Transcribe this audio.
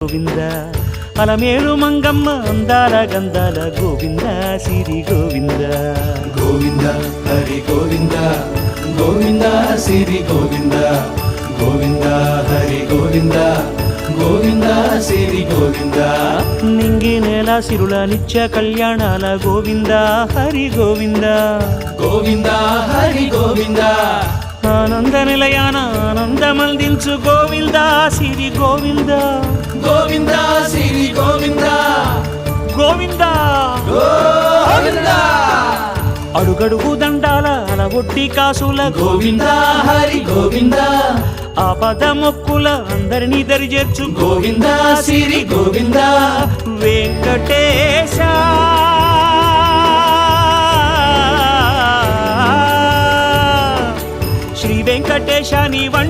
గోవింద అలమేలు మంగమ్మ అందాల గంధాల గోవింద సిరి గోవింద గోవింద హరి గోవింద గోవింద సిరి గోవింద గోవింద హరి గోవింద గోవింద సిరి గోవింద నింగి నేల సిరుల నిత్య కళ్యాణాల గోవింద హరి గోవింద గోవింద హరి గోవింద ఆనంద నిలయాన ఆనందమందించు గోవింద సిరి గోవింద గోవింద సిరి గోవింద గోవింద గోవింద అడుగడుగు దండాల అలవొట్టి కాసుల గోవింద హరి గోవింద ఆపద మొక్కుల అందరినీ దరిచేర్చు గోవింద సిరి గోవింద వెంకటేశ శ్రీ వెంకటేశ నీ వంటి